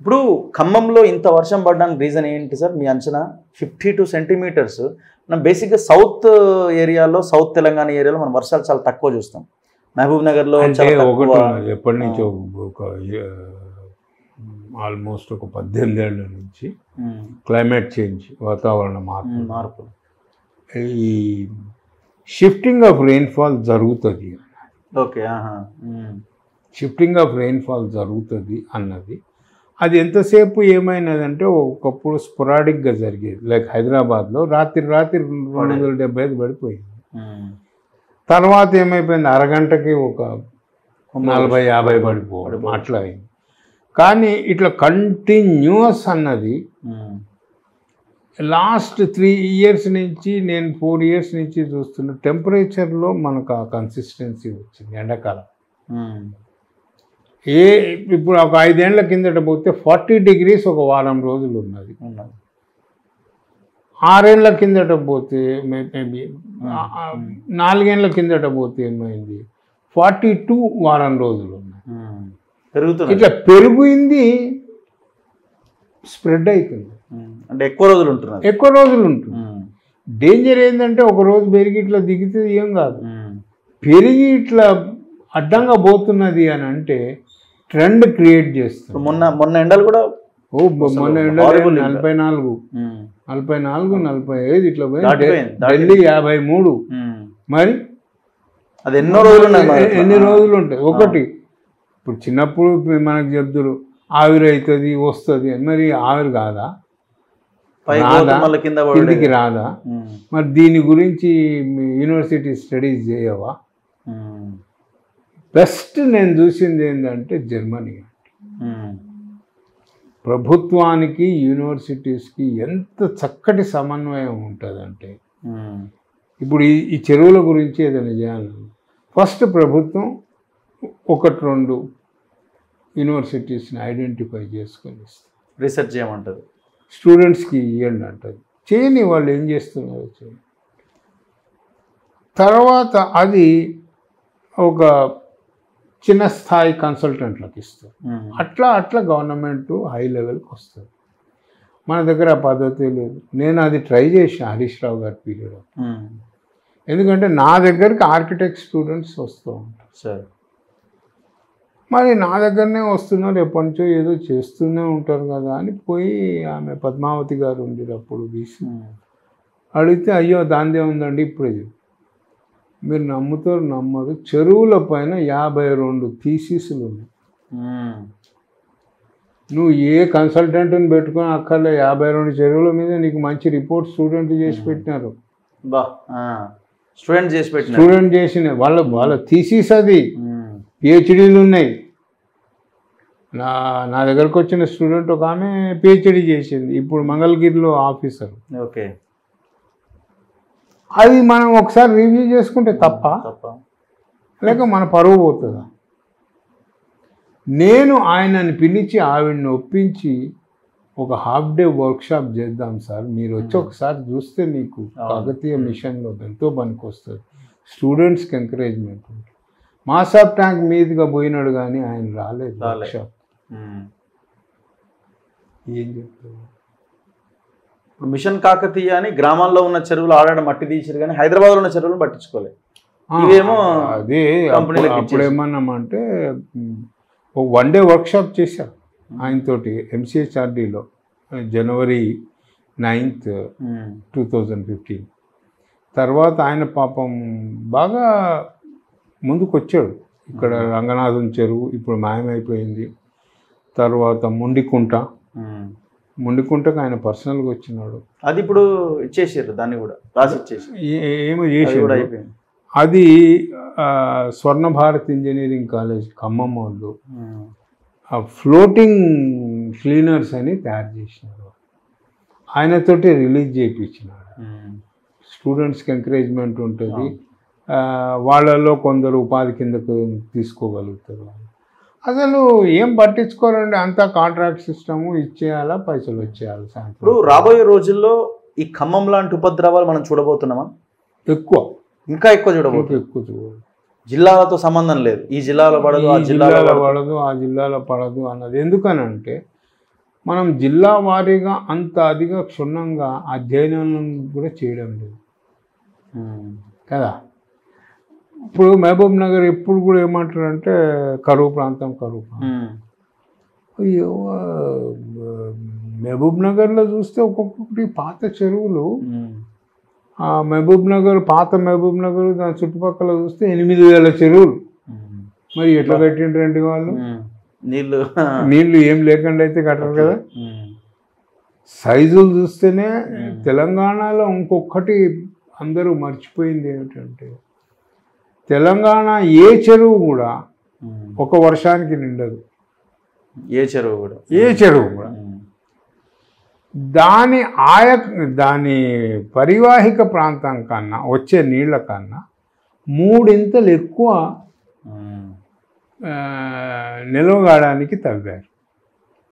ఇప్పుడు ఖమ్మంలో ఇంత వర్షం పడడానికి రీజన్ ఏంటి సార్ మీ అంచనా? 52 సెంటీమీటర్స్. మనం బేసిక్గా సౌత్ ఏరియాలో, సౌత్ తెలంగాణ ఏరియాలో మనం వర్షాలు చాలా తక్కువ చూస్తాం. మహబూబ్ నగర్లో ఎప్పటి నుంచో ఒక ఆల్మోస్ట్ ఒక 18 ఏళ్ల నుంచి క్లైమేట్ చేంజ్, వాతావరణ మార్పు, ఈ షిఫ్టింగ్ ఆఫ్ రెయిన్ఫాల్ జరుగుతుంది. ఓకే, షిఫ్టింగ్ ఆఫ్ రెయిన్ఫాల్ జరుగుతుంది అన్నది అది ఎంతసేపు ఏమైనదంటే ఒకప్పుడు స్పొరాడిక్గా జరిగేది. లైక్ హైదరాబాద్లో రాత్రి 275 పడిపోయింది. తర్వాత ఏమైపోయింది, అరగంటకి ఒక 40-50 పడిపోవడం అట్లా అయింది. కానీ ఇట్లా కంటిన్యూస్ అన్నది లాస్ట్ 3 years నుంచి, నేను 4 years నుంచి చూస్తున్న టెంపరేచర్లో మనకు ఆ కన్సిస్టెన్సీ వచ్చింది. ఎండాకాలం ఇప్పుడు ఒక 5 ఏళ్ల కిందట పోతే 40 degrees ఒక వారం రోజులు ఉన్నది. 6 ఏళ్ల కిందట పోతే మేబీ 4 ఏళ్ల కిందట పోతే ఏమైంది, 42 వారం రోజులు ఉన్నాయి. ఇట్లా పెరిగింది, స్ప్రెడ్ అవుతుంది, అంటే ఎక్కువ రోజులు ఉంటుంది. డేంజర్ ఏంటంటే ఒక రోజు పెరిగి ఇట్లా దిగితే ఏం కాదు, పెరిగి ఇట్లా అడ్డంగా పోతున్నది అని అంటే ట్రెండ్ క్రియేట్ చేస్తుంది. మొన్న ఎండలు కూడా మొన్న ఎండలు 44, 45 ఇట్లా పోయి ఢిల్లీ 53. మరి అది ఎన్ని రోజులు ఉంటాయి? ఒకటి ఇప్పుడు చిన్నప్పుడు మనకు చెప్తురు ఆవిరి అవుతుంది వస్తుంది అని, మరి ఆవిరి కాదా, కిందికి రాదా? మరి దీని గురించి యూనివర్సిటీ స్టడీస్ చేయవా? బెస్ట్ నేను చూసింది ఏంటంటే జర్మనీ. ప్రభుత్వానికి యూనివర్సిటీస్కి ఎంత చక్కటి సమన్వయం ఉంటుందంటే, ఇప్పుడు ఈ చెరువుల గురించి ఏదైనా చేయాలి, ఫస్ట్ ప్రభుత్వం 1-2 యూనివర్సిటీస్ని ఐడెంటిఫై చేసుకొని ఇస్తుంది, రీసెర్చ్ చేయమంటుంది, స్టూడెంట్స్కి ఇవ్వండి అంటుంది. చేయని వాళ్ళు ఏం చేస్తున్నారో చేయండి. తర్వాత అది ఒక చిన్న స్థాయి కన్సల్టెంట్లకు ఇస్తారు. అట్లా గవర్నమెంట్ హై లెవెల్కి వస్తుంది. మన దగ్గర ఆ పద్ధతి లేదు. నేను అది ట్రై చేసాను హరీష్ రావు గారి పీరియడ్. ఎందుకంటే నా దగ్గరికి ఆర్కిటెక్ట్ స్టూడెంట్స్ వస్తూ ఉంటారు సార్. మరి నా దగ్గరనే వస్తున్నారు, ఎప్పటి నుంచో ఏదో చేస్తూనే ఉంటారు కదా అని పోయి ఆమె పద్మావతి గారు ఉండేటప్పుడు బీసీ అడిగితే, అయ్యో దాందే ఉందండి, ఇప్పుడే మీరు నమ్మరు, చెరువుల పైన 52 థీసిస్లు ఉన్నాయి. నువ్వు ఏ కన్సల్టెంట్ని పెట్టుకొని అక్కర్లే, 52 చెరువుల మీద నీకు మంచి రిపోర్ట్ స్టూడెంట్ చేసి పెట్టినారు. స్టూడెంట్ చేసిన వాళ్ళ థీసిస్ అది, పిహెచ్డీలు ఉన్నాయి. నా దగ్గరకు వచ్చిన స్టూడెంట్ ఒక ఆమె పిహెచ్డీ చేసింది, ఇప్పుడు మంగళగిరిలో ఆఫీసర్. ఓకే, అది మనం ఒకసారి రివ్యూ చేసుకుంటే తప్ప లేక మన పరువు పోతుందా? నేను ఆయనని పిలిచి ఆవిడని ఒప్పించి ఒక ½ డే వర్క్షాప్ చేద్దాం సార్, మీరు వచ్చి ఒకసారి చూస్తే మీకు కాకతీయ మిషన్లో ఎంతో పనికి వస్తుంది, స్టూడెంట్స్కి ఎంకరేజ్మెంట్ ఉంటుంది. మాసాబ్ ట్యాంక్ మీదుగా పోయినాడు కానీ ఆయన రాలేదు వర్క్షాప్. ఏం చెప్తారు? మిషన్ కాకతీయ అని గ్రామాల్లో ఉన్న చెరువులు ఆడాడ మట్టి తీసారు కానీ హైదరాబాద్లో ఉన్న చెరువులను పట్టించుకోలేదు. ఇవేమో అదే అప్పుడు ఏమన్నామంటే ఒక 1 డే వర్క్షాప్ చేశారు ఆయనతోటి MCHRDలో January 9th, 2015. తర్వాత ఆయన పాపం బాగా ముందుకు వచ్చాడు. ఇక్కడ రంగనాథం చెరువు ఇప్పుడు మాయమైపోయింది. తర్వాత ముండికుంటకు ఆయన పర్సనల్గా వచ్చినాడు. అది ఇప్పుడు ఇచ్చేసారు, దాన్ని కూడా రాసి ఇచ్చేసి ఏమో చేసాడు. అది స్వర్ణ భారత్ ఇంజనీరింగ్ కాలేజ్ ఖమ్మం వాళ్ళు ఫ్లోటింగ్ క్లీనర్స్ అని తయారు చేసినారు. ఆయనతోటి రిలీజ్ చేయించినాడు. స్టూడెంట్స్కి ఎంకరేజ్మెంట్ ఉంటుంది, వాళ్ళలో కొందరు ఉపాధి కిందకు తీసుకోగలుగుతారు. అసలు ఏం పట్టించుకోరండి, అంతా కాంట్రాక్ట్ సిస్టము, ఇచ్చేయాలా పైసలు వచ్చేయాలి. ఇప్పుడు రాబోయే రోజుల్లో ఈ ఖమ్మం లాంటి ఉపద్రవాలు మనం చూడబోతున్నామా? ఇంకా ఎక్కువ చూడబోతున్నాం. జిల్లాలతో సంబంధం లేదు, ఈ జిల్లాలో పడదు, ఆ జిల్లాలో పడదు అన్నది. ఎందుకనంటే మనం జిల్లా వారీగా అంత అధిక క్షుణ్ణంగా అధ్యయనం కూడా చేయడం లేదు కదా. ఇప్పుడు మహబూబ్ నగర్ ఎప్పుడు కూడా ఏమంటారంటే కరువు ప్రాంతం, కరువు ప్రాంతం. అయ్యో, మహబూబ్ నగర్లో చూస్తే ఒక్కొక్కటి పాత చెరువులు, మహబూబ్ నగర్, పాత మహబూబ్ నగర్ దాని చుట్టుపక్కల చూస్తే 8,000 చెరువులు. మరి ఎట్లా కట్టిండ్రండి వాళ్ళు? నీళ్ళు ఏం లేకుండా అయితే కట్టరు కదా. సైజులు చూస్తేనే తెలంగాణలో ఇంకొకటి అందరూ మర్చిపోయింది ఏమిటంటే, తెలంగాణ ఏ చెరువు కూడా ఒక వర్షానికి నిండదు. ఏ చెరువు కూడా దాని పరివాహిక ప్రాంతం కన్నా వచ్చే నీళ్ల కన్నా 3 ఇంతలు ఎక్కువ నిలవగాడానికి తవ్వారు.